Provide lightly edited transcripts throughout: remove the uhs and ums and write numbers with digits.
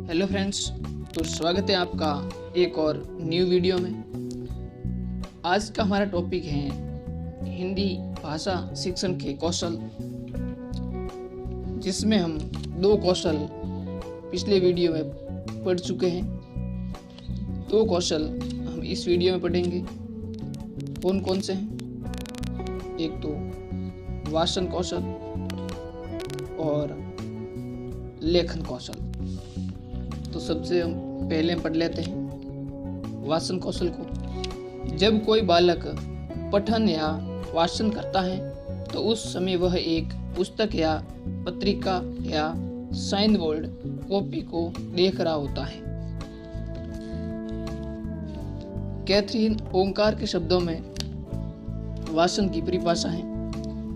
Hello friends, तो स्वागत है आपका एक और न्यू वीडियो में। आज का हमारा टॉपिक है हिंदी भाषा शिक्षण के कौशल, जिसमें हम 2 कौशल पिछले वीडियो में पढ़ चुके हैं। 2 कौशल हम इस वीडियो में पढ़ेंगे। कौन कौन से हैं? एक तो वाचन कौशल और लेखन कौशल। तो सबसे हम पहले पढ़ लेते हैं वाचन कौशल को। जब कोई बालक पठन या वाचन करता है तो उस समय वह एक पुस्तक या पत्रिका या साइन बोर्ड कॉपी को देख रहा होता है। कैथरीन ओंकार के शब्दों में वाचन की परिभाषा है।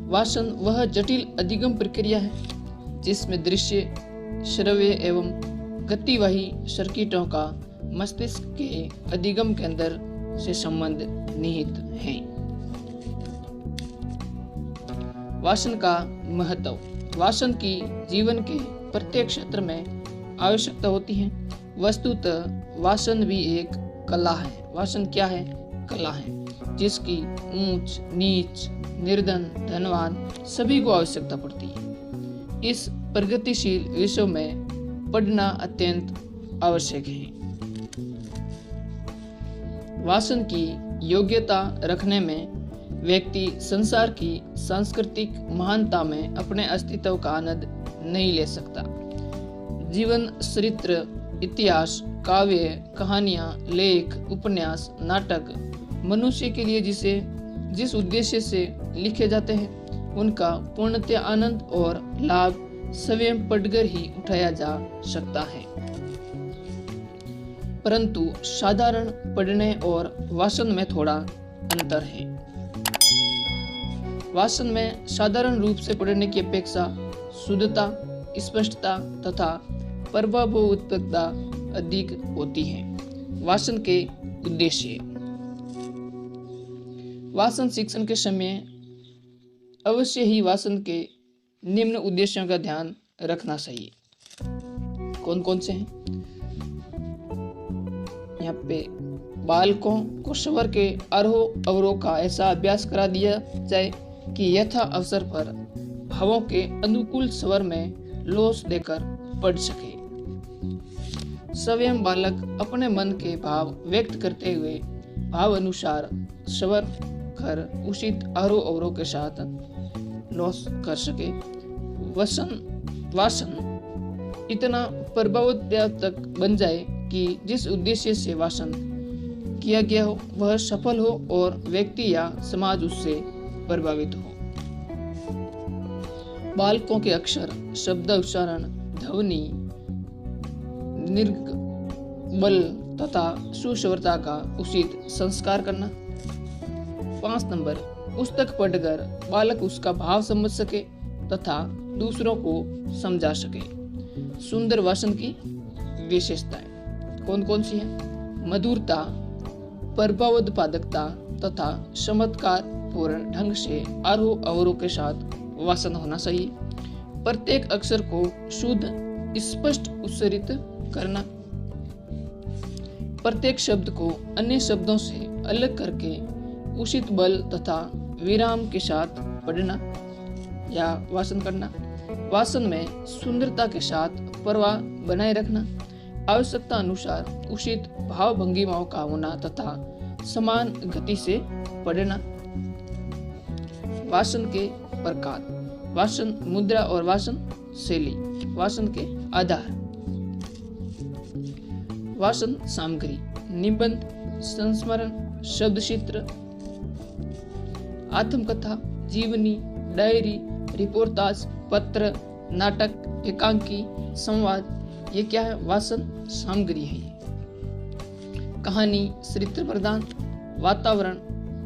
वाचन वह जटिल अधिगम प्रक्रिया है जिसमें दृश्य, श्रव्य एवं गतिवाही सर्किटों का मस्तिष्क के अधिगम केंद्र से संबंध निहित है। वाचन का महत्व। वाचन की जीवन के प्रत्येक क्षेत्र में आवश्यकता होती है। वस्तुतः वाचन भी एक कला है। वाचन क्या है? कला है, जिसकी ऊंच नीच, निर्धन धनवान सभी को आवश्यकता पड़ती है। इस प्रगतिशील विश्व में पढ़ना अत्यंत आवश्यक है। वाचन की योग्यता रखने में व्यक्ति संसार की सांस्कृतिक महानता में अपने अस्तित्व का आनंद नहीं ले सकता। जीवन चरित्र, इतिहास, काव्य, कहानियां, लेख, उपन्यास, नाटक मनुष्य के लिए जिस उद्देश्य से लिखे जाते हैं उनका पूर्णतः आनंद और लाभ स्वयं पढ़कर ही उठाया जा सकता है। परंतु साधारण पढ़ने और वाचन में थोड़ा अंतर है। वाचन में साधारण रूप से पढ़ने की अपेक्षा शुद्धता, स्पष्टता तथा प्रभावोत्पत्ता अधिक होती है। वाचन के उद्देश्य। वाचन शिक्षण के समय अवश्य ही वाचन के निम्न उद्देश्यों का ध्यान रखना चाहिए। कौन कौन से हैं? यहाँ पे बालकों को स्वर के आरोह अवरोह का ऐसा अभ्यास करा दिया जाए कि यथा अवसर पर भावों के अनुकूल स्वर में लोस देकर पढ़ सके। स्वयं बालक अपने मन के भाव व्यक्त करते हुए भाव अनुसार स्वर कर उचित आरोह अवरोह के साथ लॉस कर सके। वाचन इतना प्रभावोत्पादक बन जाए कि जिस उद्देश्य से वाचन किया गया हो वह सफल हो और व्यक्ति या समाज उससे प्रभावित हो। बालकों के अक्षर, शब्द उच्चारण, ध्वनि, निर्ग, बल तथा सुस्वरता का उचित संस्कार करना। 5 नंबर, पुस्तक पढ़कर बालक उसका भाव समझ सके तथा दूसरों को समझा सके। सुंदर वाचन की विशेषताएं कौन कौन सी हैं? मधुरता, प्रभावोत्पादकता तथा चमत्कार पूर्ण ढंग से आरोह अवरोह के साथ वाचन होना चाहिए। प्रत्येक अक्षर को शुद्ध स्पष्ट उच्चारित करना। प्रत्येक शब्द को अन्य शब्दों से अलग करके उचित बल तथा विराम के साथ पढ़ना या वाचन करना। वाचन में सुंदरता के साथ प्रवाह बनाए रखना। आवश्यकता अनुसार उचित भाव भंगिमाओं का होना तथा समान गति से पढ़ना। वाचन के प्रकार। वाचन मुद्रा और वाचन शैली। वाचन के आधार। वाचन सामग्री: निबंध, संस्मरण, शब्दचित्र, आत्मकथा, जीवनी, डायरी, रिपोर्टाज, पत्र, नाटक, एकांकी, संवाद। ये क्या है? वाचन सामग्री है। कहानी, चरित्र प्रदान, वातावरण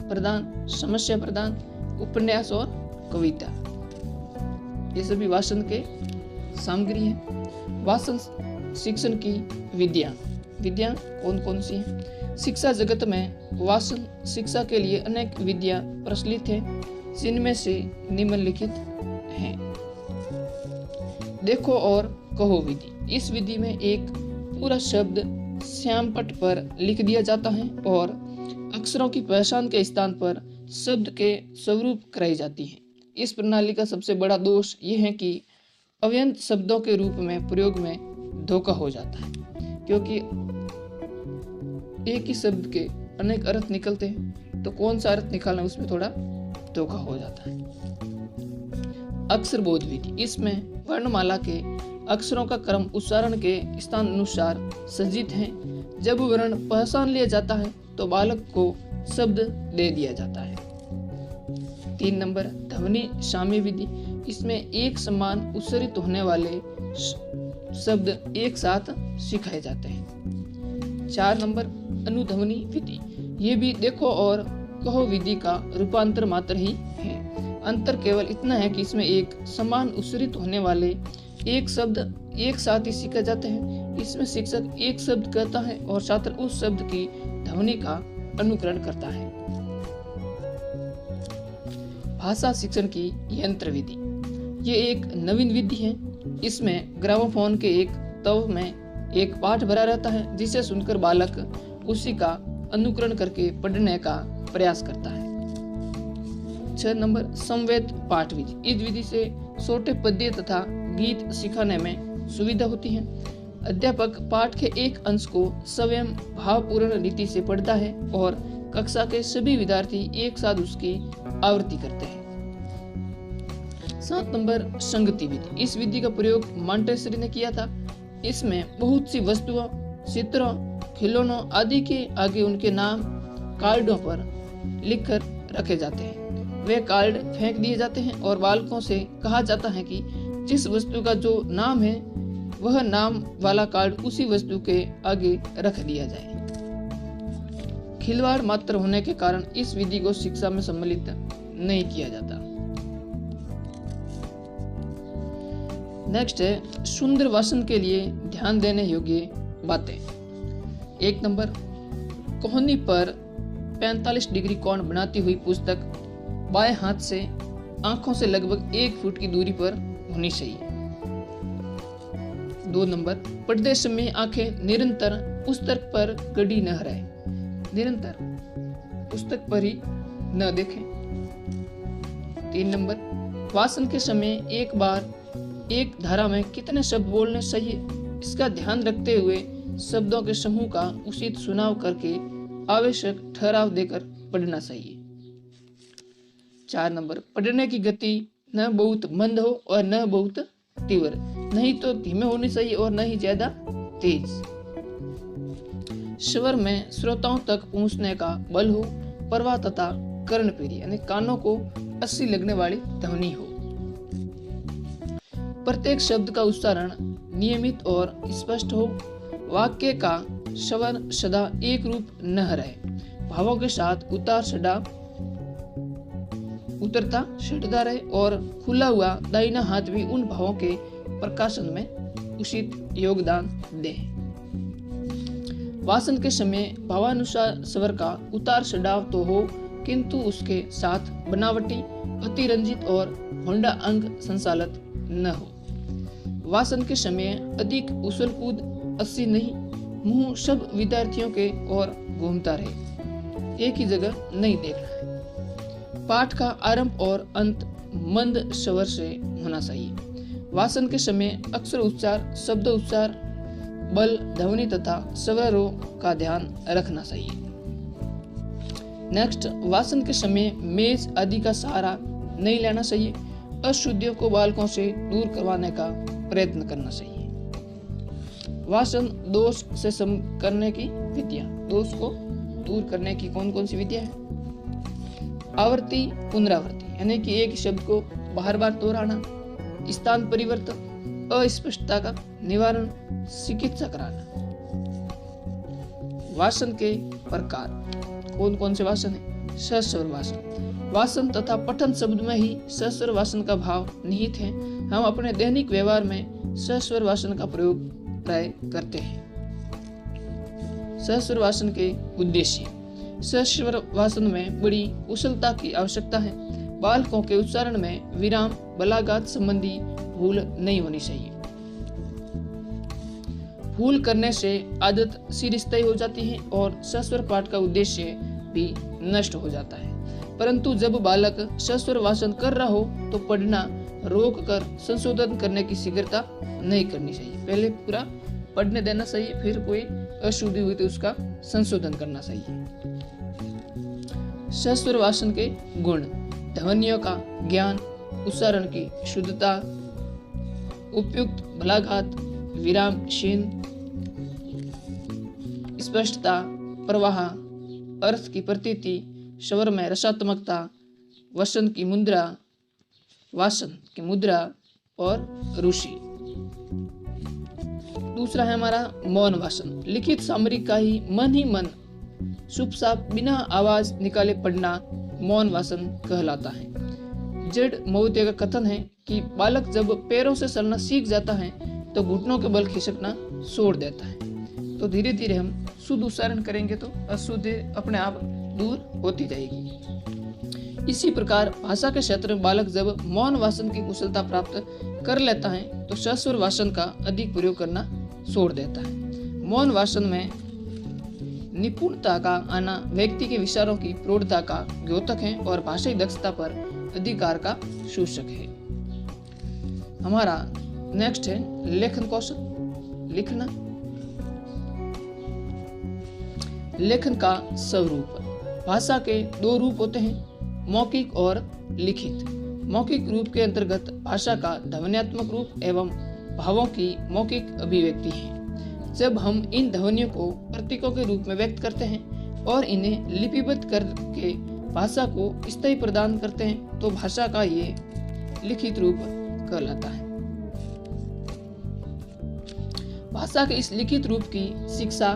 प्रदान, समस्या प्रदान, उपन्यास और कविता, ये सभी वाचन के सामग्री है। वाचन शिक्षण की विधियां कौन कौन सी हैं? शिक्षा जगत में वाचन शिक्षा के लिए अनेक विधियां प्रचलित हैं, जिनमें से निम्नलिखित हैं। देखो और कहो विधि। इस विधि में एक पूरा शब्द श्यामपट्ट पर लिख दिया जाता है और अक्षरों की पहचान के स्थान पर शब्द के स्वरूप कराई जाती है। इस प्रणाली का सबसे बड़ा दोष यह है कि अव्यंत शब्दों के रूप में प्रयोग में धोखा हो जाता है, क्योंकि एक ही शब्द के अनेक अर्थ निकलते हैं, तो कौन सा अर्थ निकालना उसमें थोड़ा धोखा हो जाता है। अक्षर बोध विधि, इसमें वर्णमाला के अक्षरों का क्रम उच्चारण के स्थान अनुसार सज्जित है। जब वर्ण पहचान लिया जाता है तो बालक को शब्द दे दिया जाता है। 3 नंबर ध्वनि साम्य विधि, इसमें एक समान उच्चारित होने वाले शब्द एक साथ सिखाए जाते हैं। 4 नंबर अनुध्वनि विधि, ये भी देखो और कहो विधि का रूपांतर मात्र ही है। अंतर केवल इतना है कि इसमें एक समान उच्चारित होने वाले एक शब्द एक साथ ही सीखे जाते हैं। इसमें शिक्षक एक शब्द कहता है और छात्र उस शब्द की ध्वनि का अनुकरण करता है। भाषा शिक्षण की यंत्र विधि, ये एक नवीन विधि है। इसमें ग्रामोफोन के एक तव में एक पाठ भरा रहता है, जिसे सुनकर बालक उसी का अनुकरण करके पढ़ने का प्रयास करता है। 6 नंबर समवेत पाठ विधि, इस विधि से छोटे पद्य तथा गीत सिखाने में सुविधा होती है। अध्यापक पाठ के एक अंश को स्वयं भावपूर्ण रीति से पढ़ता है और कक्षा के सभी विद्यार्थी एक साथ उसकी आवृत्ति करते हैं। 7 नंबर संगति विधि, इस विधि का प्रयोग मॉन्टेसरी ने किया था। इसमें बहुत सी वस्तुओं, चित्रों, खिलौनों आदि के आगे उनके नाम कार्डों पर लिखकर रखे जाते हैं। वे कार्ड फेंक दिए जाते हैं और बालकों से कहा जाता है कि जिस वस्तु का जो नाम है वह नाम वाला कार्ड उसी वस्तु के आगे रख दिया जाए। खिलवाड़ मात्र होने के कारण इस विधि को शिक्षा में सम्मिलित नहीं किया जाता। नेक्स्ट है सुंदर भाषण के लिए ध्यान देने योग्य बातें। 1 नंबर कोहनी पर 45 डिग्री कोण बनाती हुई पुस्तक बाएं हाथ से आंखों से लगभग 1 फुट की दूरी पर होनी चाहिए। 2 नंबर पढ़ते समय आंखें निरंतर पुस्तक पर गड़ी न रहे, निरंतर पुस्तक पर ही न देखें। 3 नंबर भाषण के समय एक बार एक धारा में कितने शब्द बोलने चाहिए, इसका ध्यान रखते हुए शब्दों के समूह का उचित चुनाव करके आवश्यक ठहराव देकर पढ़ना चाहिए। 4 नंबर पढ़ने की गति न बहुत मंद हो और न बहुत तीव्र, नहीं तो धीमे होनी चाहिए और न ही ज्यादा तेज। स्वर में श्रोताओं तक पहुंचने का बल हो, प्रवाह तथा कर्णप्रिय यानी कानों को अस्सी लगने वाली ध्वनि हो। प्रत्येक शब्द का उच्चारण नियमित और स्पष्ट हो। वाक्य का स्वर सदा एक रूप न रहे, भावों के साथ उतरता चढ़ता रहे और खुला हुआ दाहिना हाथ भी उन भावों के प्रकाशन में उचित योगदान दे। भाषण के समय भावानुसार स्वर का उतार चढ़ाव तो हो, किंतु उसके साथ बनावटी, अतिरंजित और होंडा अंग संचालित न हो। भाषण के समय अधिक उछल कूद अस्सी नहीं, मुंह सब विद्यार्थियों के ओर घूमता रहे, एक ही जगह नहीं देखना है। पाठ का आरंभ और अंत मंद स्वर से होना चाहिए। भाषण के समय अक्षर उच्चार, शब्द उच्चार, बल, ध्वनि तथा स्वरों का ध्यान रखना चाहिए। नेक्स्ट, भाषण के समय मेज आदि का सहारा नहीं लेना चाहिए। अशुद्धियों को बालकों से दूर करवाने का प्रयत्न करना चाहिए। भाषण दोष से सम करने की विधियां, दोष को दूर करने की कौन कौन सी विधियां हैं? आवृत्ति पुनरावृत्ति यानी कि एक शब्द को बार बार दोहराना, स्थान परिवर्तन, अस्पष्टता का निवारण, चिकित्सा कराना। भाषण के प्रकार कौन कौन से भाषण है? सस्वर भाषण, भाषण तथा पठन शब्द में ही सस्वर भाषण का भाव निहित है। हम अपने दैनिक व्यवहार में सस्वर भाषण का प्रयोग प्राय करते हैं। सस्वर भाषण के उद्देश्य, सस्वर भाषण में बड़ी कुशलता की आवश्यकता है। बालकों के उच्चारण में विराम, बलाघात संबंधी भूल नहीं होनी चाहिए। भूल करने से आदत चिरस्थायी हो जाती है और सस्वर पाठ का उद्देश्य भी नष्ट हो जाता है। परंतु जब बालक सस्वर वाचन कर रहा हो तो पढ़ना रोक कर संशोधन करने की शीघ्रता नहीं करनी चाहिए। पहले पूरा पढ़ने देना चाहिए, फिर कोई अशुद्धि हुई तो उसका संशोधन करना चाहिए। सस्वर वाचन के गुण: ध्वनियों का ज्ञान, उच्चारण की शुद्धता, उपयुक्त बलाघात, विरामशीन, स्पष्टता, प्रवाह, अर्थ की प्रतीति, स्वर में रसात्मकता, वाचन की मुद्रा और रुचि। दूसरा है हमारा मौन वाचन। लिखित सामग्री का ही मन चुपचाप बिना आवाज निकाले पढ़ना मौन वाचन कहलाता है। जेड मौर्य का कथन है कि बालक जब पैरों से चलना सीख जाता है तो घुटनों के बल खिसकना छोड़ देता है। तो धीरे धीरे हम शुद्ध उच्चारण करेंगे तो अशुद्ध अपने आप दूर होती जाएगी। इसी प्रकार भाषा के क्षेत्र में बालक जब मौन वाचन की कुशलता प्राप्त कर लेता है तो सस्वर वाचन का अधिक प्रयोग करना छोड़ देता है। मौन वाचन में निपुणता का आना व्यक्ति के विचारों की प्रौढ़ता का द्योतक है और भाषाई दक्षता पर अधिकार का सूचक है। हमारा नेक्स्ट है लेखन कौशल। लिखना। लेखन का स्वरूप। भाषा के दो रूप होते हैं, मौखिक और लिखित। मौखिक रूप के अंतर्गत भाषा का ध्वन्यात्मक रूप एवं भावों की मौखिक अभिव्यक्ति है। जब हम इन ध्वनियों को प्रतीकों के रूप में व्यक्त करते हैं और इन्हें लिपिबद्ध करके भाषा को स्थायी प्रदान करते हैं तो भाषा का ये लिखित रूप कहलाता है। भाषा के इस लिखित रूप की शिक्षा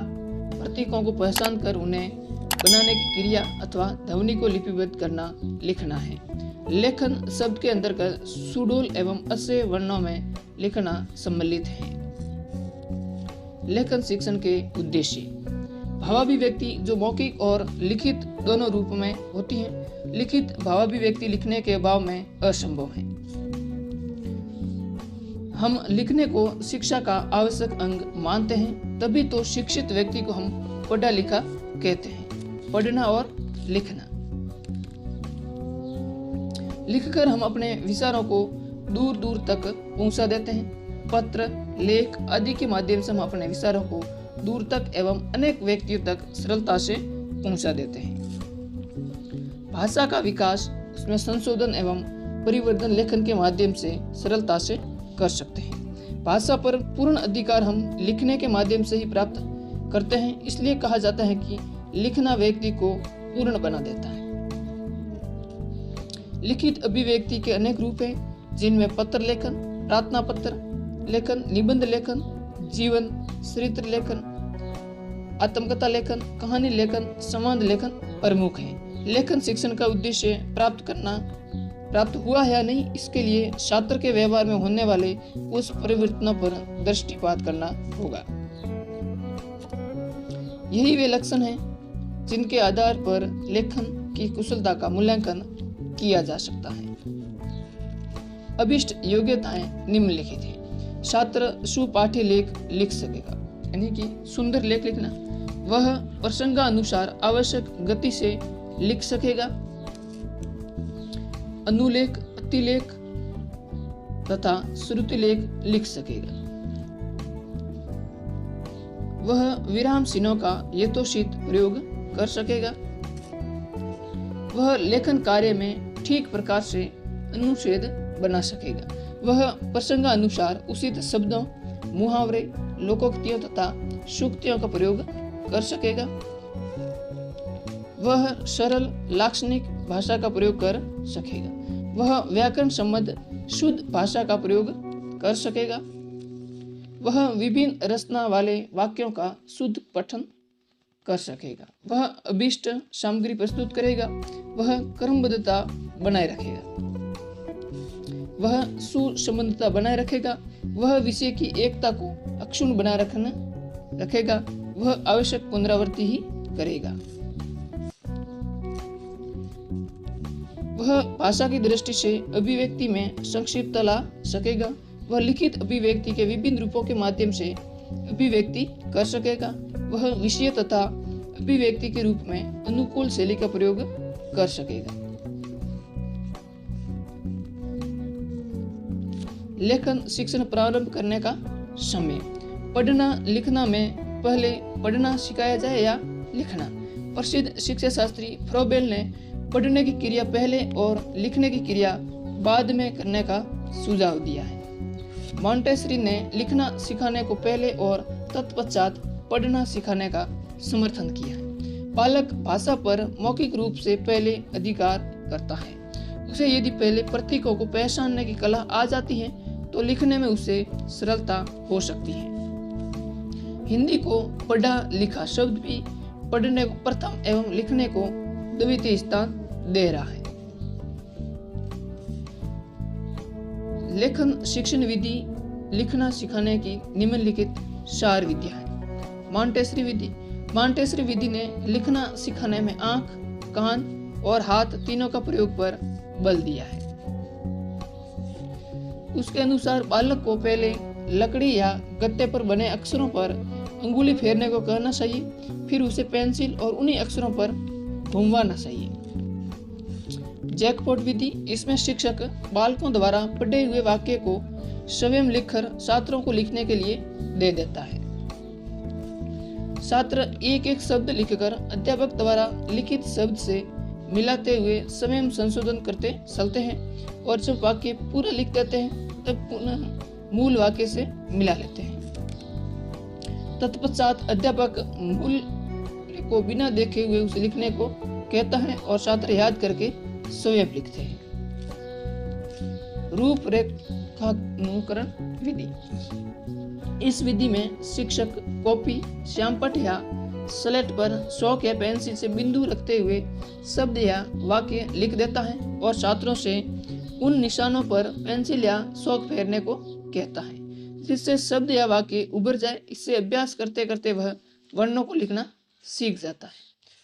प्रतीकों को पहचान कर उन्हें बनाने की क्रिया अथवा ध्वनि को लिपिबद्ध करना लिखना है। लेखन शब्द के अंतर्गत सुडोल एवं अस्य वर्णों में लिखना सम्मिलित है। लेखन शिक्षण के उद्देश्य। भावाभिव्यक्ति जो मौखिक और लिखित दोनों रूप में होती है। लिखित भावाभिव्यक्ति लिखने के अभाव में असंभव है। हम लिखने को शिक्षा का आवश्यक अंग मानते हैं, तभी तो शिक्षित व्यक्ति को हम पढ़ा लिखा कहते हैं। पढ़ना और लिखना। लिखकर हम अपने विचारों को दूर दूर तक पहुंचा देते हैं। पत्र, लेख आदि के माध्यम से हम अपने विचारों को दूर तक एवं अनेक व्यक्तियों तक सरलता से पहुंचा देते हैं। भाषा का विकास, उसमें संशोधन एवं परिवर्तन लेखन के माध्यम से सरलता से कर सकते हैं। भाषा पर पूर्ण अधिकार हम लिखने के माध्यम से ही प्राप्त करते हैं। इसलिए कहा जाता है कि लिखना व्यक्ति को पूर्ण बना देता है। लिखित अभिव्यक्ति के अनेक रूप हैं, जिनमें पत्र लेखन, प्रार्थना पत्र लेखन, निबंध लेखन, जीवन चरित्र लेखन, आत्मकथा लेखन, कहानी लेखन, संवाद लेखन प्रमुख हैं। लेखन शिक्षण का उद्देश्य प्राप्त हुआ है या नहीं, इसके लिए छात्र के व्यवहार में होने वाले उस परिवर्तनों पर दृष्टिपात करना होगा। यही वे लक्षण हैं जिनके आधार पर लेखन की कुशलता का मूल्यांकन किया जा सकता है। अभिष्ट योग्यताएं निम्नलिखित हैं। छात्र सुपाठ्य लेख लिख सकेगा, यानी कि सुंदर लेख लिखना। वह प्रसंगानुसार आवश्यक गति से लिख सकेगा। अनुलेख, अतिलेख तथा श्रुतिलेख लिख सकेगा। वह विराम चिन्हों का यथोचित प्रयोग कर सकेगा। वह लेखन कार्य में ठीक प्रकार से अनुच्छेद बना सकेगा। वह प्रसंगानुसार उचित शब्दों, मुहावरे, लोकोक्तियों तथा सूक्तियों का प्रयोग कर सकेगा। वह सरल लाक्षणिक भाषा का प्रयोग कर सकेगा। वह व्याकरण संबद्ध शुद्ध भाषा का प्रयोग कर सकेगा। वह विभिन्न रचना वाले वाक्यों का शुद्ध पठन कर सकेगा। वह अभिष्ट सामग्री प्रस्तुत करेगा। वह क्रमबद्धता बनाए रखेगा। वह सुसंबद्धता बनाए रखेगा। वह विषय की एकता को अक्षुण्ण बनाए रखेगा। वह आवश्यक पुनरावृत्ति ही करेगा। वह भाषा की दृष्टि से अभिव्यक्ति में संक्षिप्तता ला सकेगा। वह लिखित अभिव्यक्ति के विभिन्न रूपों के माध्यम से अभिव्यक्ति कर सकेगा, वह विषय तथा अभिव्यक्ति के रूप में अनुकूल शैली का प्रयोग कर सकेगा। लेखन शिक्षण प्रारंभ करने का समय। पढ़ना लिखना में पहले पढ़ना सिखाया जाए या लिखना। प्रसिद्ध शिक्षा शास्त्री फ्रोबेल ने पढ़ने की क्रिया पहले और लिखने की क्रिया बाद में करने का सुझाव दिया है। मॉन्टेसरी ने लिखना सिखाने को पहले और तत्पश्चात पढ़ना सिखाने का समर्थन किया है। बालक भाषा पर मौखिक रूप से पहले अधिकार करता है। उसे यदि पहले प्रतीकों को पहचानने की कला आ जाती है तो लिखने में उसे सरलता हो सकती है। हिंदी को पढ़ा लिखा शब्द भी पढ़ने को प्रथम एवं लिखने को द्वितीय स्थान दे रहा है। लेखन शिक्षण विधि लिखना सिखाने की निम्नलिखित 4 विधियां हैं। मॉन्टेसरी विधि। मॉन्टेसरी विधि ने लिखना सिखाने में आंख, कान और हाथ तीनों का प्रयोग पर बल दिया है। उसके अनुसार बालक को पहले लकड़ी या गत्ते पर बने अक्षरों पर अंगुली फेरने को कहना चाहिए, फिर उसे पेंसिल और उन्हीं अक्षरों पर घुमवाना चाहिए। जैकपॉट विधि। इसमें शिक्षक बालकों द्वारा पढ़े हुए वाक्य को स्वयं लिखकर छात्रों को लिखने के लिए दे देता है। छात्र एक एक शब्द लिखकर अध्यापक द्वारा लिखित शब्द से मिलाते हुए स्वयं संशोधन करते चलते हैं और जब वाक्य पूरा लिख देते हैं तब पुनः मूल वाक्य से मिला लेते हैं। तत्पश्चात अध्यापक मूल को बिना देखे हुए उसे लिखने को कहता है और छात्र याद करके स्वयं लिखते हैं। रूपरेखानुकरण विधि। इस विधि में शिक्षक कॉपी, श्यामपट्ट या स्लेट पर चॉक या पेंसिल से बिंदु रखते हुए शब्द या वाक्य लिख देता है और छात्रों से उन निशानों पर पेंसिल या चॉक फेरने को कहता है, जिससे शब्द या वाक्य उभर जाए। इससे अभ्यास करते करते वह वर्णों को लिखना सीख जाता है।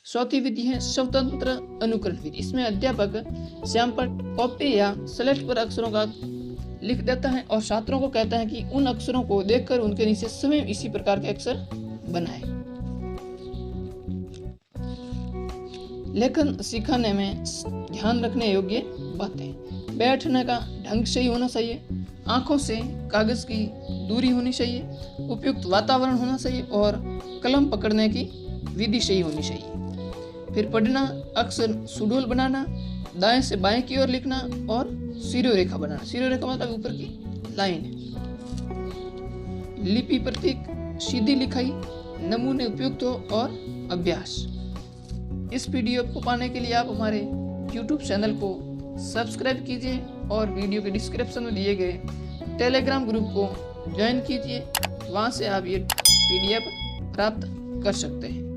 चौथी विधि है स्वतंत्र अनुकरण विधि। इसमें अध्यापक श्यामपट्ट, कॉपी या स्लेट पर अक्षरों का लिख देता है और छात्रों को कहता है कि उन अक्षरों को देखकर उनके नीचे स्वयं इसी प्रकार के अक्षर बनाएं। लेखन सिखाने में ध्यान रखने योग्य बातें। बैठने का ढंग सही होना चाहिए, आंखों से कागज की दूरी होनी चाहिए, उपयुक्त वातावरण होना चाहिए और कलम पकड़ने की विधि सही होनी चाहिए। फिर पढ़ना, अक्षर सुडौल बनाना, दाएं से बाएं की ओर लिखना और शिरोरेखा बनाना। शिरोरेखा मतलब ऊपर की लाइन। लिपि प्रतीक, सीधी लिखाई, नमूने उपयुक्त हो और अभ्यास। इस वीडियो को पाने के लिए आप हमारे YouTube चैनल को सब्सक्राइब कीजिए और वीडियो के डिस्क्रिप्शन में दिए गए टेलीग्राम ग्रुप को ज्वाइन कीजिए। वहां से आप ये PDF प्राप्त कर सकते हैं।